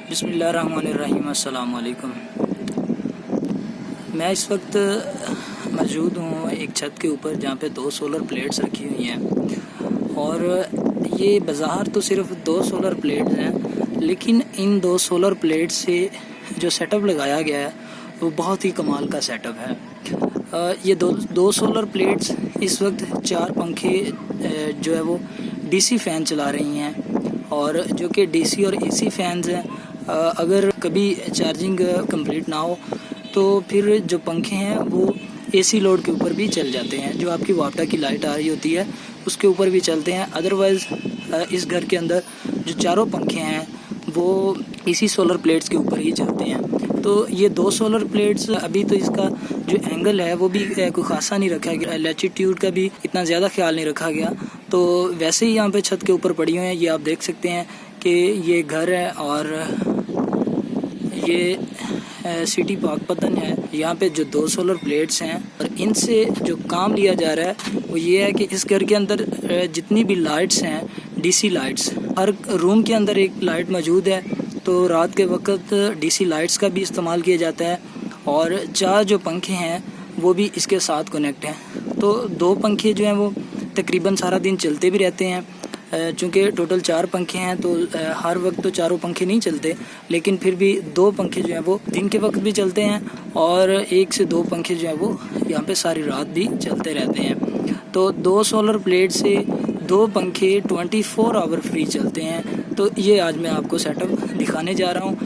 बिस्मिल्लाहिर्रहमानिर्रहीम। अस्सलाम वालेकुम। मैं इस वक्त मौजूद हूँ एक छत के ऊपर जहाँ पे 2 सोलर प्लेट्स रखी हुई हैं और ये बाज़ार तो सिर्फ 2 सोलर प्लेट्स हैं, लेकिन इन 2 सोलर प्लेट्स से जो सेटअप लगाया गया है वो बहुत ही कमाल का सेटअप है। ये दो सोलर प्लेट्स इस वक्त 4 पंखे जो है वो डीसी फ़ैन चला रही हैं और जो कि डीसी और एसी फ़ैन्स हैं। अगर कभी चार्जिंग कंप्लीट ना हो तो फिर जो पंखे हैं वो एसी लोड के ऊपर भी चल जाते हैं, जो आपकी वापटा की लाइट आ रही होती है उसके ऊपर भी चलते हैं। अदरवाइज़ इस घर के अंदर जो चारों पंखे हैं वो इसी सोलर प्लेट्स के ऊपर ही चलते हैं। तो ये 2 सोलर प्लेट्स, अभी तो इसका जो एंगल है वो भी कोई खासा नहीं रखा गया, लैटिट्यूड का भी इतना ज़्यादा ख्याल नहीं रखा गया। तो वैसे ही यहाँ पे छत के ऊपर पड़ी हुई हैं। ये आप देख सकते हैं कि ये घर है और ये सिटी पाकपतन है। यहाँ पे जो 2 सोलर प्लेट्स हैं और इनसे जो काम लिया जा रहा है वो ये है कि इस घर के अंदर जितनी भी लाइट्स हैं, डीसी लाइट्स, हर रूम के अंदर एक लाइट मौजूद है। तो रात के वक्त डीसी लाइट्स का भी इस्तेमाल किया जाता है और 4 जो पंखे हैं वो भी इसके साथ कनेक्ट हैं। तो 2 पंखे जो हैं वो तकरीबन सारा दिन चलते भी रहते हैं। चूँकि टोटल 4 पंखे हैं तो हर वक्त तो चारों पंखे नहीं चलते, लेकिन फिर भी 2 पंखे जो हैं वो दिन के वक्त भी चलते हैं और 1 से 2 पंखे जो हैं वो यहाँ पे सारी रात भी चलते रहते हैं। तो 2 सोलर प्लेट से 2 पंखे 24 आवर फ्री चलते हैं। तो ये आज मैं आपको सेटअप दिखाने जा रहा हूँ।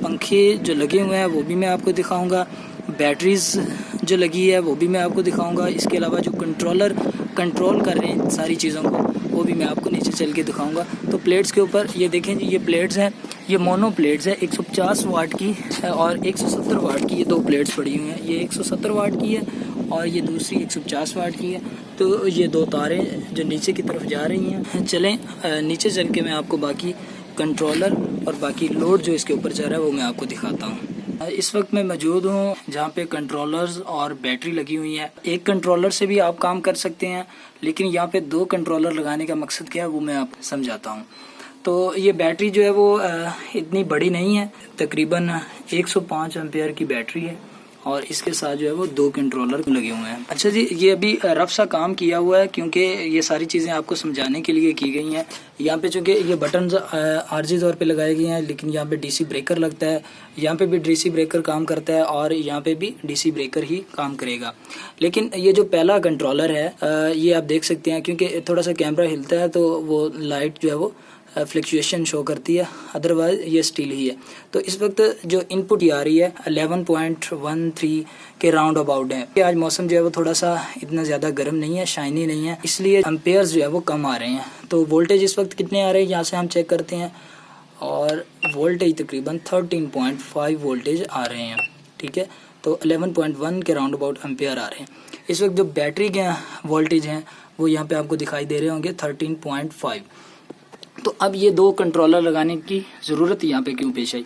पंखे जो लगे हुए हैं वो भी मैं आपको दिखाऊँगा, बैटरीज़ जो लगी है वो भी मैं आपको दिखाऊँगा। इसके अलावा जो कंट्रोल कर रहे हैं सारी चीज़ों को वो भी मैं आपको नीचे चल के दिखाऊंगा। तो प्लेट्स के ऊपर ये देखें जी, ये प्लेट्स हैं, ये मोनो प्लेट्स है 150 वाट की और 170 वाट की। ये 2 प्लेट्स पड़ी हुई हैं, ये 170 वाट की है और ये दूसरी 150 वाट की है। तो ये 2 तारें जो नीचे की तरफ जा रही हैं। चलें नीचे चल के मैं आपको बाकी कंट्रोलर और बाकी लोड जो इसके ऊपर चल रहा है वो मैं आपको दिखाता हूँ। इस वक्त मैं मौजूद हूँ जहाँ पे कंट्रोलर्स और बैटरी लगी हुई है। एक कंट्रोलर से भी आप काम कर सकते हैं, लेकिन यहाँ पे 2 कंट्रोलर लगाने का मकसद क्या है वो मैं आपको समझाता हूँ। तो ये बैटरी जो है वो इतनी बड़ी नहीं है, तकरीबन 105 एम्पेयर की बैटरी है और इसके साथ जो है वो 2 कंट्रोलर लगे हुए हैं। अच्छा जी, ये अभी रफ सा काम किया हुआ है क्योंकि ये सारी चीज़ें आपको समझाने के लिए की गई हैं। यहाँ पे चूँकि ये बटन आर्जी तौर पे लगाए गए हैं, लेकिन यहाँ पे डीसी ब्रेकर लगता है, यहाँ पे भी डीसी ब्रेकर काम करता है और यहाँ पे भी डीसी ब्रेकर ही काम करेगा। लेकिन ये जो पहला कंट्रोलर है ये आप देख सकते हैं, क्योंकि थोड़ा सा कैमरा हिलता है तो वो लाइट जो है वो फ्लक्चुएशन शो करती है, अदरवाइज ये स्टील ही है। तो इस वक्त जो इनपुट आ रही है 11.13 के राउंड अबाउट है। आज मौसम जो है वो थोड़ा सा इतना ज़्यादा गर्म नहीं है, शाइनी नहीं है, इसलिए एम्पेयर्स जो है वो कम आ रहे हैं। तो वोल्टेज इस वक्त कितने आ रहे हैं यहाँ से हम चेक करते हैं और वोल्टेज तकरीबन 13.5 वोल्टेज आ रहे हैं। ठीक है, तो 11.1 के राउंड अबाउट एम्पेयर आ रहे हैं। इस वक्त जो बैटरी के वोल्टेज हैं वो यहाँ पे आपको दिखाई दे रहे होंगे 13.5। तो अब ये 2 कंट्रोलर लगाने की ज़रूरत यहाँ पे क्यों पेश आई?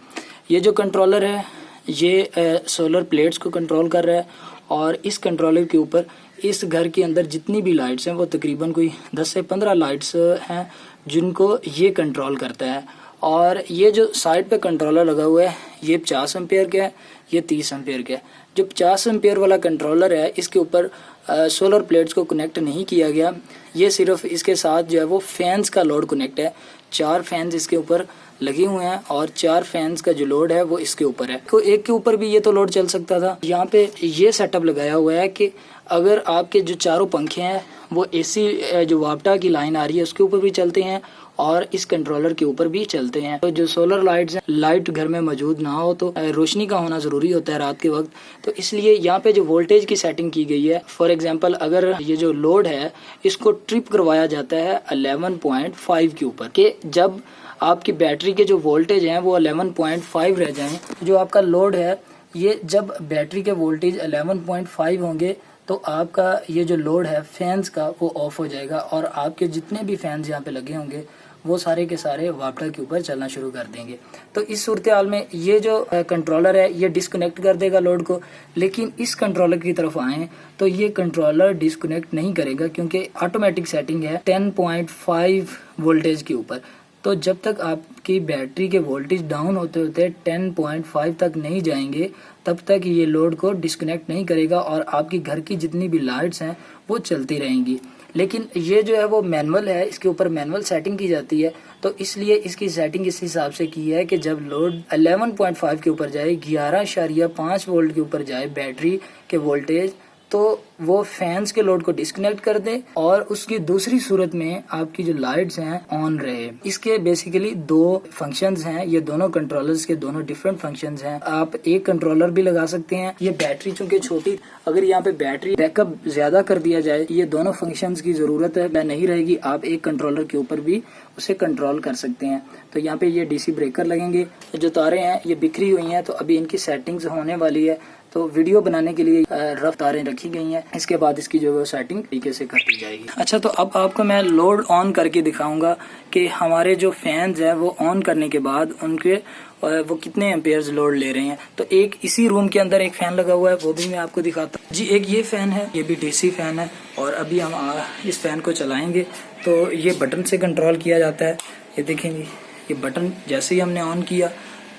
ये जो कंट्रोलर है ये सोलर प्लेट्स को कंट्रोल कर रहा है और इस कंट्रोलर के ऊपर इस घर के अंदर जितनी भी लाइट्स हैं वो तकरीबन कोई 10 से 15 लाइट्स हैं जिनको ये कंट्रोल करता है। और ये जो साइड पे कंट्रोलर लगा हुआ है ये 50 एम्पेयर का है, ये 30 एम्पेयर का है। जो 50 एम्पेयर वाला कंट्रोलर है इसके ऊपर सोलर प्लेट्स को कनेक्ट नहीं किया गया, ये सिर्फ इसके साथ जो है वो फैंस का लोड कनेक्ट है। 4 फैंस इसके ऊपर लगे हुए हैं और 4 फैंस का जो लोड है वो इसके ऊपर है। तो एक के ऊपर भी ये तो लोड चल सकता था। यहाँ पे ये सेटअप लगाया हुआ है कि अगर आपके जो चारों पंखे हैं वो एसी जो वापटा की लाइन आ रही है उसके ऊपर भी चलते हैं और इस कंट्रोलर के ऊपर भी चलते हैं। तो जो सोलर लाइट्स हैं, लाइट घर में मौजूद ना हो तो रोशनी का होना ज़रूरी होता है रात के वक्त। तो इसलिए यहाँ पे जो वोल्टेज की सेटिंग की गई है, फॉर एग्जांपल अगर ये जो लोड है इसको ट्रिप करवाया जाता है 11.5 के ऊपर, कि जब आपकी बैटरी के जो वोल्टेज हैं वो 11.5 रह जाएं, जो आपका लोड है ये जब बैटरी के वोल्टेज 11.5 होंगे तो आपका ये जो लोड है फैंस का वो ऑफ हो जाएगा और आपके जितने भी फैंस यहाँ पे लगे होंगे वो सारे के सारे वापटा के ऊपर चलना शुरू कर देंगे। तो इस सूरत हाल में ये जो कंट्रोलर है ये डिस्कनेक्ट कर देगा लोड को, लेकिन इस कंट्रोलर की तरफ आए तो ये कंट्रोलर डिस्कनेक्ट नहीं करेगा क्योंकि ऑटोमेटिक सेटिंग है 10.5 वोल्टेज के ऊपर। तो जब तक आपकी बैटरी के वोल्टेज डाउन होते होते 10.5 तक नहीं जाएंगे तब तक ये लोड को डिस्कनेक्ट नहीं करेगा और आपकी घर की जितनी भी लाइट्स हैं वो चलती रहेंगी। लेकिन ये जो है वो मैनुअल है, इसके ऊपर मैनुअल सेटिंग की जाती है, तो इसलिए इसकी सेटिंग इस हिसाब से की है कि जब लोड 11.5 के ऊपर जाए, 11.5 वोल्ट के ऊपर जाए बैटरी के वोल्टेज, तो वो फैंस के लोड को डिस्कनेक्ट कर दे और उसकी दूसरी सूरत में आपकी जो लाइट्स हैं ऑन रहे। इसके बेसिकली दो फंक्शंस हैं, ये दोनों कंट्रोलर्स के दोनों डिफरेंट फंक्शंस हैं। आप एक कंट्रोलर भी लगा सकते हैं। ये बैटरी चूंकि छोटी, अगर यहाँ पे बैटरी बैकअप ज्यादा कर दिया जाए, ये दोनों फंक्शंस की जरूरत है नहीं रहेगी, आप एक कंट्रोलर के ऊपर भी उसे कंट्रोल कर सकते हैं। तो यहाँ पे ये डीसी ब्रेकर लगेंगे, जो तारें हैं ये बिखरी हुई हैं, तो अभी इनकी सेटिंग्स होने वाली है, तो वीडियो बनाने के लिए रफ तारें रखी गई हैं। इसके बाद इसकी जो है सेटिंग तरीके से कर दी जाएगी। अच्छा, तो अब आपको मैं लोड ऑन करके दिखाऊंगा कि हमारे जो फैंस हैं वो ऑन करने के बाद उनके वो कितने एम्पेयर्स लोड ले रहे हैं। तो एक इसी रूम के अंदर एक फैन लगा हुआ है, वो भी मैं आपको दिखाता हूँ जी। एक ये फैन है, ये भी डीसी फैन है, और अभी हम इस फैन को चलाएंगे तो ये बटन से कंट्रोल किया जाता है। ये देखेंगे, ये बटन जैसे ही हमने ऑन किया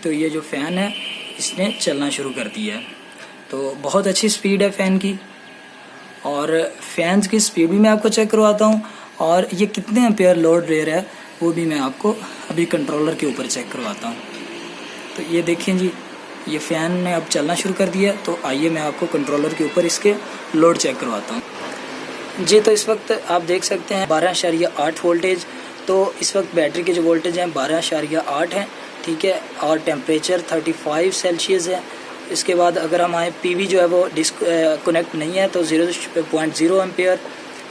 तो ये जो फैन है इसने चलना शुरू कर दिया है। तो बहुत अच्छी स्पीड है फ़ैन की, और फैंस की स्पीड भी मैं आपको चेक करवाता हूँ, और ये कितने एम्पेयर लोड ले रहा है वो भी मैं आपको अभी कंट्रोलर के ऊपर चेक करवाता हूँ। तो ये देखें जी, ये फ़ैन ने अब चलना शुरू कर दिया। तो आइए मैं आपको कंट्रोलर के ऊपर इसके लोड चेक करवाता हूँ जी। तो इस वक्त आप देख सकते हैं 12.8 वोल्टेज। तो इस वक्त बैटरी के जो वोल्टेज हैं 12.8 हैं, ठीक है, और टेम्परेचर 35 सेल्सियस है। इसके बाद अगर हम आए, पीवी जो है वो कनेक्ट नहीं है, तो 0.0 एम्पेयर,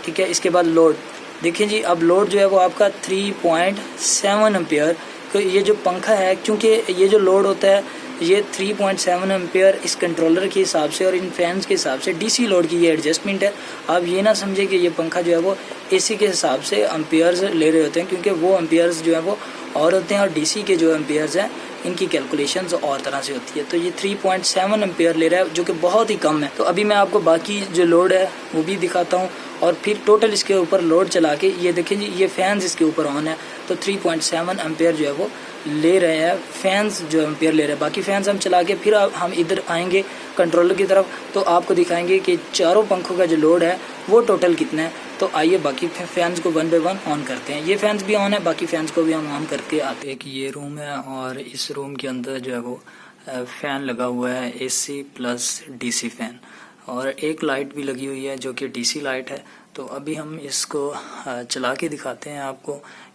ठीक है। इसके बाद लोड देखिए जी, अब लोड जो है वो आपका 3.7 एम्पेयर। तो ये जो पंखा है, क्योंकि ये जो लोड होता है ये 3.7 एम्पेयर इस कंट्रोलर के हिसाब से और इन फैंस के हिसाब से डीसी लोड की ये एडजस्टमेंट है। आप ये ना समझे कि ये पंखा जो है वो एसी के हिसाब से एम्पेयर्स ले रहे होते हैं, क्योंकि वो एम्पेयर्स जो है वो और होते हैं, और डीसी के जो एम्पेयर्स हैं इनकी कैलकुलेशंस और तरह से होती है। तो ये 3.7 एम्पेयर ले रहा है, जो कि बहुत ही कम है। तो अभी मैं आपको बाकी जो लोड है वो भी दिखाता हूँ, और फिर टोटल इसके ऊपर लोड चला के ये देखें जी, ये फैंस इसके ऊपर ऑन है, तो 3.7 एम्पेयर जो है वो ले रहे हैं फैंस, जो एम्पेयर ले रहे हैं। बाकी फैंस हम चला के फिर हम इधर आएंगे कंट्रोलर की तरफ, तो आपको दिखाएंगे कि चारों पंखों का जो लोड है वो टोटल कितना है। तो आइए बाकी फैंस को 1 बाय 1 ऑन करते हैं। ये फैंस भी ऑन है, बाकी फैंस को भी हम ऑन करके आते हैं। एक ये रूम है, और इस रूम के अंदर जो है वो फैन लगा हुआ है, एसी प्लस डीसी फैन, और एक लाइट भी लगी हुई है जो कि डीसी लाइट है। तो अभी हम इसको चला के दिखाते हैं आपको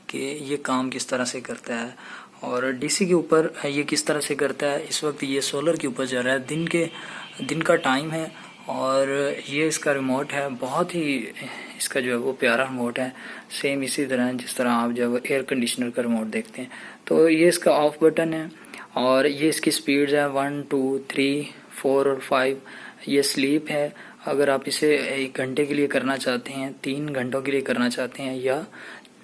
कि ये काम किस तरह से करता है, और डीसी के ऊपर ये किस तरह से करता है। इस वक्त ये सोलर के ऊपर चल रहा है, दिन का टाइम है, और ये इसका रिमोट है, बहुत ही इसका जो है वो प्यारा रिमोट है, सेम इसी तरह जिस तरह आप जो है एयर कंडीशनर का रिमोट देखते हैं। तो ये इसका ऑफ बटन है, और ये इसकी स्पीड्स है 1, 2, 3, 4 और 5। ये स्लीप है, अगर आप इसे 1 घंटे के लिए करना चाहते हैं, 3 घंटों के लिए करना चाहते हैं, या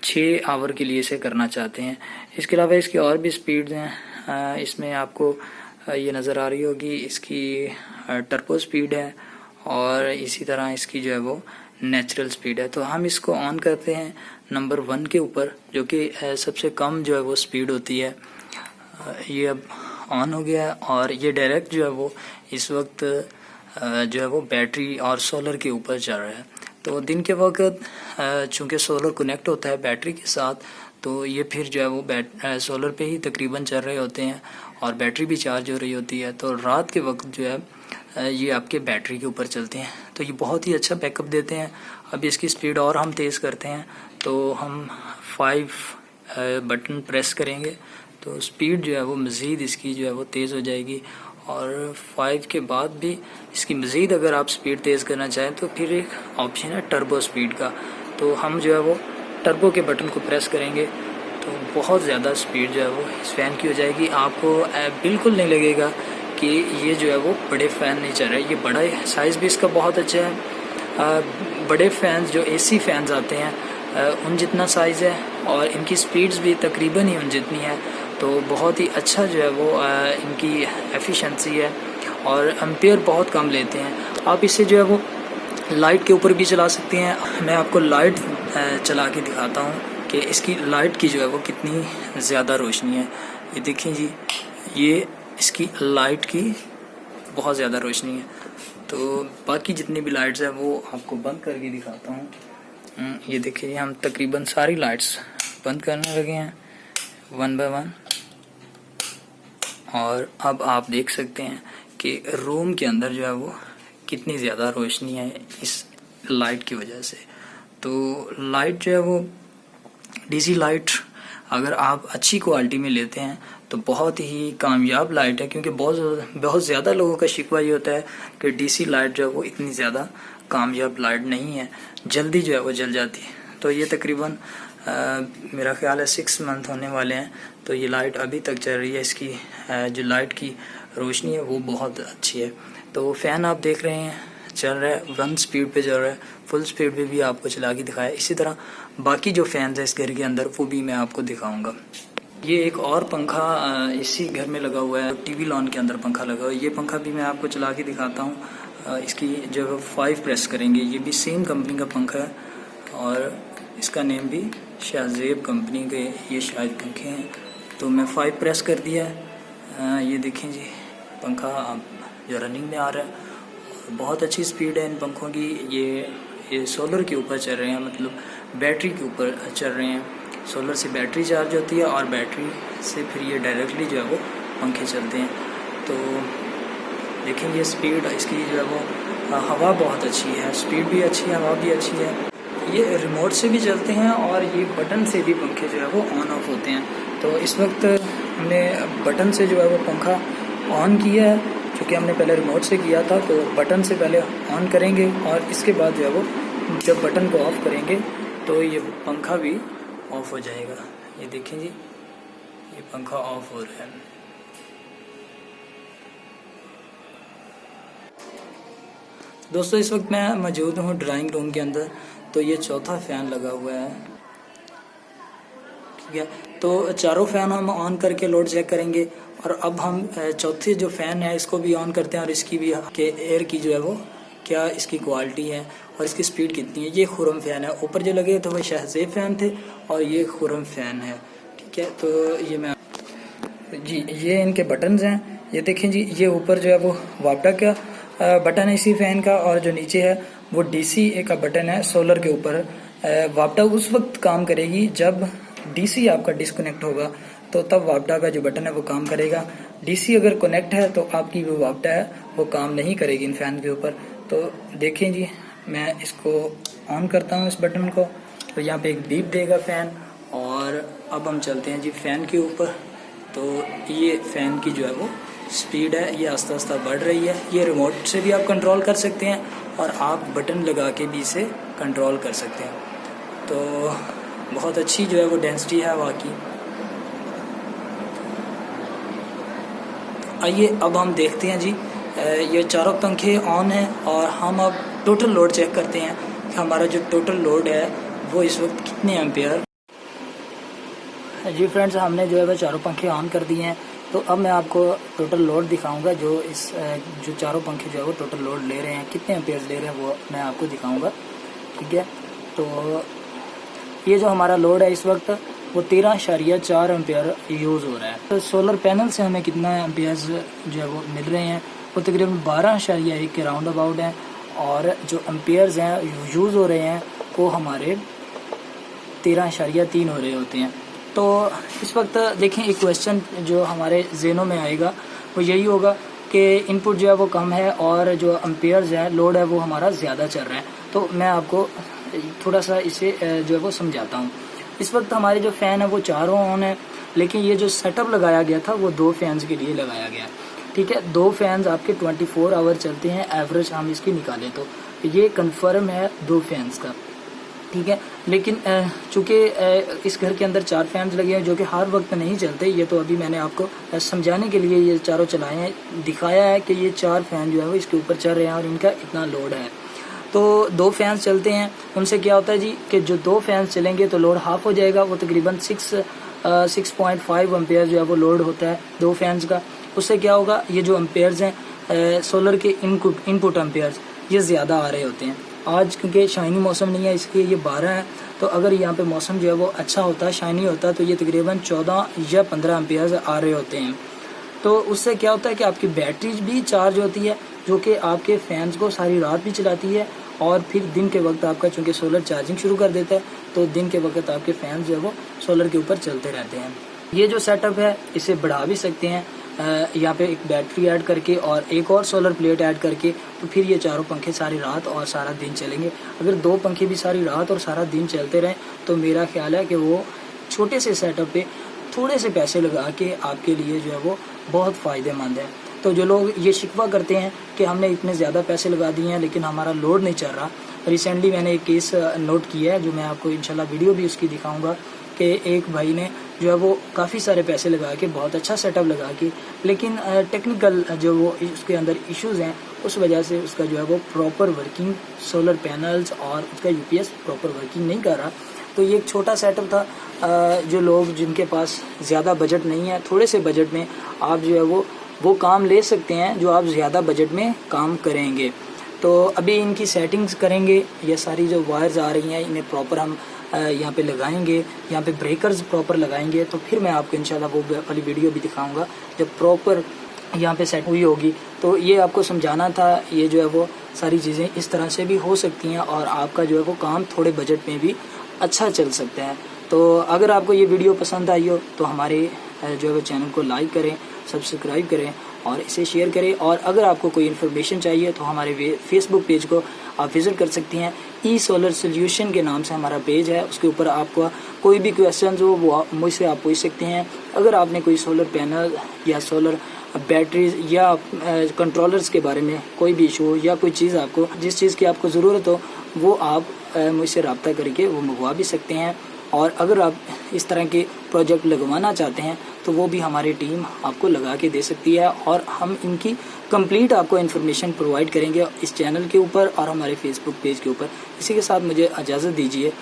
6 आवर के लिए इसे करना चाहते हैं। इसके अलावा इसकी और भी स्पीड्स हैं, इसमें आपको ये नज़र आ रही होगी, इसकी टर्बो स्पीड है, और इसी तरह इसकी जो है वो नेचुरल स्पीड है। तो हम इसको ऑन करते हैं नंबर 1 के ऊपर, जो कि सबसे कम जो है वो स्पीड होती है। ये अब ऑन हो गया है, और ये डायरेक्ट जो है वो इस वक्त जो है वो बैटरी और सोलर के ऊपर चल रहा है। तो दिन के वक्त चूँकि सोलर कनेक्ट होता है बैटरी के साथ, तो ये फिर जो है वो सोलर पे ही तकरीबन चल रहे होते हैं, और बैटरी भी चार्ज हो रही होती है। तो रात के वक्त जो है ये आपके बैटरी के ऊपर चलते हैं, तो ये बहुत ही अच्छा बैकअप देते हैं। अब इसकी स्पीड और हम तेज़ करते हैं, तो हम 5 बटन प्रेस करेंगे, तो स्पीड जो है वो मज़ीद इसकी जो है वो तेज़ हो जाएगी। और 5 के बाद भी इसकी मज़ीद अगर आप स्पीड तेज़ करना चाहें तो फिर एक ऑप्शन है टर्बो स्पीड का, तो हम जो है वो टर्बो के बटन को प्रेस करेंगे, तो बहुत ज़्यादा स्पीड जो है वो इस फ़ैन की हो जाएगी। आपको बिल्कुल नहीं लगेगा कि ये जो है वो बड़े फ़ैन नहीं चल रहे। ये बड़ा साइज़ भी इसका बहुत अच्छा है। बड़े फ़ैन्स जो एसी फैंस आते हैं उन जितना साइज़ है, और इनकी स्पीड्स भी तकरीबन ही उन जितनी है। तो बहुत ही अच्छा जो है वो इनकी एफिशिएंसी है, और एम्पेयर बहुत कम लेते हैं। आप इसे जो है वो लाइट के ऊपर भी चला सकते हैं। मैं आपको लाइट चला के दिखाता हूँ। कि इसकी लाइट की जो है वो कितनी ज़्यादा रोशनी है। ये देखें जी, ये इसकी लाइट की बहुत ज़्यादा रोशनी है। तो बाकी जितनी भी लाइट्स हैं वो आपको बंद करके दिखाता हूँ। ये देखिए, हम तकरीबन सारी लाइट्स बंद करने लगे हैं वन बाय वन। और अब आप देख सकते हैं कि रूम के अंदर जो है वो कितनी ज़्यादा रोशनी है इस लाइट की वजह से। तो लाइट जो है वो डीसी लाइट अगर आप अच्छी क्वालिटी में लेते हैं तो बहुत ही कामयाब लाइट है, क्योंकि बहुत ज़्यादा लोगों का शिकवा ये होता है कि डीसी लाइट जो है वो इतनी ज़्यादा कामयाब लाइट नहीं है, जल्दी जो है वो जल जाती है। तो ये तकरीबन मेरा ख्याल है 6 मंथ होने वाले हैं, तो ये लाइट अभी तक चल रही है। इसकी जो लाइट की रोशनी है वो बहुत अच्छी है। तो फ़ैन आप देख रहे हैं चल रहा है, 1 स्पीड पे चल रहा है, फुल स्पीड पे भी आपको चला के दिखाया। इसी तरह बाकी जो फैंस है इस घर के अंदर वो भी मैं आपको दिखाऊंगा। ये एक और पंखा इसी घर में लगा हुआ है, टीवी लॉन के अंदर पंखा लगा हुआ है। ये पंखा भी मैं आपको चला के दिखाता हूँ। इसकी जब 5 प्रेस करेंगे, ये भी सेम कंपनी का पंखा है और इसका नेम भी शाहजेब कंपनी के ये शायद पंखे हैं। तो मैं 5 प्रेस कर दिया है। ये देखें जी, पंखा जो रनिंग में आ रहा है। बहुत अच्छी स्पीड है इन पंखों की। ये सोलर के ऊपर चल रहे हैं, मतलब बैटरी के ऊपर चल रहे हैं। सोलर से बैटरी चार्ज होती है और बैटरी से फिर ये डायरेक्टली जो है वो पंखे चलते हैं। तो देखें ये स्पीड इसकी जो है वो हवा बहुत अच्छी है, स्पीड भी अच्छी है, हवा भी अच्छी है। ये रिमोट से भी चलते हैं और ये बटन से भी पंखे जो है वो ऑन ऑफ होते हैं। तो इस वक्त हमने बटन से जो है वो पंखा ऑन किया है, क्योंकि हमने पहले रिमोट से किया था। तो बटन से पहले ऑन करेंगे और इसके बाद जो है वो जब बटन को ऑफ़ करेंगे तो ये पंखा भी ऑफ़ हो जाएगा। ये देखें जी, ये पंखा ऑफ़ हो रहा है। दोस्तों इस वक्त मैं मौजूद हूँ ड्राइंग रूम के अंदर। तो ये चौथा फ़ैन लगा हुआ है, ठीक है। तो चारों फ़ैन हम ऑन करके लोड चेक करेंगे और अब हम चौथे जो फ़ैन है इसको भी ऑन करते हैं और इसकी भी के एयर की जो है वो क्या इसकी क्वालिटी है और इसकी स्पीड कितनी है। ये खुरम फ़ैन है, ऊपर जो लगे थे वो शाहजेब फ़ैन थे और ये खुरम फ़ैन है, ठीक है। तो ये मैं जी, ये इनके बटन्स हैं। ये देखें जी, ये ऊपर जो है वो वापडा का बटन है इसी फ़ैन का, और जो नीचे है वो डीसी का बटन है सोलर के ऊपर। वापडा उस वक्त काम करेगी जब डीसी आपका डिस्कनेक्ट होगा, तो तब वापडा का जो बटन है वो काम करेगा। डीसी अगर कनेक्ट है तो आपकी वो वापडा है वो काम नहीं करेगी इन फैन के ऊपर। तो देखें जी, मैं इसको ऑन करता हूँ इस बटन को, तो यहाँ पे एक बीप देगा फ़ैन। और अब हम चलते हैं जी फ़ैन के ऊपर। तो ये फ़ैन की जो है वो स्पीड है, ये आस्ता आस्ता बढ़ रही है। ये रिमोट से भी आप कंट्रोल कर सकते हैं और आप बटन लगा के भी इसे कंट्रोल कर सकते हैं। तो बहुत अच्छी जो है वो डेंसिटी है हवा की। आइए अब हम देखते हैं जी, ये चारों पंखे ऑन हैं और हम अब टोटल लोड चेक करते हैं कि हमारा जो टोटल लोड है वो इस वक्त कितने एम्पेयर। जी फ्रेंड्स, हमने जो है वो चारों पंखे ऑन कर दिए हैं। तो अब मैं आपको टोटल लोड दिखाऊंगा, जो चारों पंखे जो है वो टोटल लोड ले रहे हैं, कितने एम्पेयर ले रहे हैं वो मैं आपको दिखाऊंगा, ठीक है। तो ये जो हमारा लोड है इस वक्त वो 13.4 एम्पेयर यूज़ हो रहा है। तो सोलर पैनल से हमें कितना एम्पेयर्स जो है वो मिल रहे हैं वो तकरीबन 12.1 के राउंड अबाउट हैं, और जो एम्पेयर्स हैं यूज़ हो रहे हैं वो हमारे 13.3 हो रहे होते हैं। तो इस वक्त देखें, एक क्वेश्चन जो हमारे ज़हनों में आएगा वो यही होगा कि इनपुट जो है वो कम है और जो एम्पेयर्स हैं लोड है वो हमारा ज़्यादा चल रहा है। तो मैं आपको थोड़ा सा इसे जो है वो समझाता हूँ। इस वक्त हमारे जो फ़ैन है वो चारों ऑन है, लेकिन ये जो सेटअप लगाया गया था वो 2 फैंस के लिए लगाया गया, ठीक है। 2 फैंस आपके 24 आवर चलते हैं, एवरेज हम इसकी निकालें तो ये कंफर्म है 2 फैंस का, ठीक है। लेकिन चूँकि इस घर के अंदर 4 फैंस लगे हैं जो कि हर वक्त नहीं चलते, ये तो अभी मैंने आपको समझाने के लिए ये चारों चलाए हैं, दिखाया है कि ये 4 फैन जो है वो इसके ऊपर चल रहे हैं और इनका इतना लोड है। तो 2 फैंस चलते हैं, उनसे क्या होता है जी कि जो 2 फैंस चलेंगे तो लोड हाफ हो जाएगा, वो तकरीबन 6.5 एम्पेयर जो है वो लोड होता है 2 फैंस का। उससे क्या होगा, ये जो एम्पेयर्स हैं सोलर के इनपुट एम्पेयर्स ये ज़्यादा आ रहे होते हैं आज क्योंकि शाइनी मौसम नहीं है इसलिए ये 12 है। तो अगर यहाँ पे मौसम जो है वो अच्छा होता, शाइनी होता, तो ये तकरीबन 14 या 15 एम्पियर आ रहे होते हैं। तो उससे क्या होता है कि आपकी बैटरी भी चार्ज होती है, जो कि आपके फैंस को सारी रात भी चलाती है, और फिर दिन के वक्त आपका चूँकि सोलर चार्जिंग शुरू कर देता है, तो दिन के वक्त आपके फैंस जो है वो सोलर के ऊपर चलते रहते हैं। ये जो सेटअप है इसे बढ़ा भी सकते हैं, यहाँ पे एक बैटरी ऐड करके और एक और सोलर प्लेट ऐड करके, तो फिर ये चारों पंखे सारी रात और सारा दिन चलेंगे। अगर 2 पंखे भी सारी रात और सारा दिन चलते रहें तो मेरा ख्याल है कि वो छोटे से सेटअप पे थोड़े से पैसे लगा के आपके लिए जो है वो बहुत फ़ायदेमंद है। तो जो लोग ये शिकवा करते हैं कि हमने इतने ज़्यादा पैसे लगा दिए हैं लेकिन हमारा लोड नहीं चल रहा, रिसेंटली मैंने एक केस नोट किया है जो मैं आपको इंशाल्लाह वीडियो भी उसकी दिखाऊंगा कि एक भाई ने जो है वो काफ़ी सारे पैसे लगा के बहुत अच्छा सेटअप लगा के, लेकिन टेक्निकल जो वो उसके अंदर इश्यूज़ हैं उस वजह से उसका जो है वो प्रॉपर वर्किंग सोलर पैनल्स और उसका यूपीएस प्रॉपर वर्किंग नहीं कर रहा। तो ये एक छोटा सेटअप था। जो लोग जिनके पास ज़्यादा बजट नहीं है, थोड़े से बजट में आप जो है वो काम ले सकते हैं जो आप ज़्यादा बजट में काम करेंगे। तो अभी इनकी सेटिंग्स करेंगे, ये सारी जो वायर्स आ रही हैं इन्हें प्रॉपर हम यहाँ पे लगाएंगे, यहाँ पे ब्रेकर्स प्रॉपर लगाएंगे, तो फिर मैं आपको इंशाल्लाह वो वाली वीडियो भी दिखाऊंगा जब प्रॉपर यहाँ पे सेट हुई होगी। तो ये आपको समझाना था, ये जो है वो सारी चीज़ें इस तरह से भी हो सकती हैं और आपका जो है वो काम थोड़े बजट में भी अच्छा चल सकता है। तो अगर आपको ये वीडियो पसंद आई हो तो हमारे जो है वो चैनल को लाइक करें, सब्सक्राइब करें और इसे शेयर करें। और अगर आपको कोई इन्फॉर्मेशन चाहिए तो हमारे फेसबुक पेज को आप विज़िट कर सकती हैं। ई सोलर सोल्यूशन के नाम से हमारा पेज है, उसके ऊपर आपको कोई भी क्वेश्चन हो वो मुझसे आप पूछ सकते हैं। अगर आपने कोई सोलर पैनल या सोलर बैटरीज या कंट्रोलर्स के बारे में कोई भी इशू हो या कोई चीज़ आपको जिस चीज़ की आपको ज़रूरत हो वो आप मुझसे रब्ता करके वो मंगवा भी सकते हैं। और अगर आप इस तरह के प्रोजेक्ट लगवाना चाहते हैं तो वो भी हमारी टीम आपको लगा के दे सकती है और हम इनकी कंप्लीट आपको इन्फॉर्मेशन प्रोवाइड करेंगे इस चैनल के ऊपर और हमारे फेसबुक पेज के ऊपर। इसी के साथ मुझे इजाज़त दीजिए।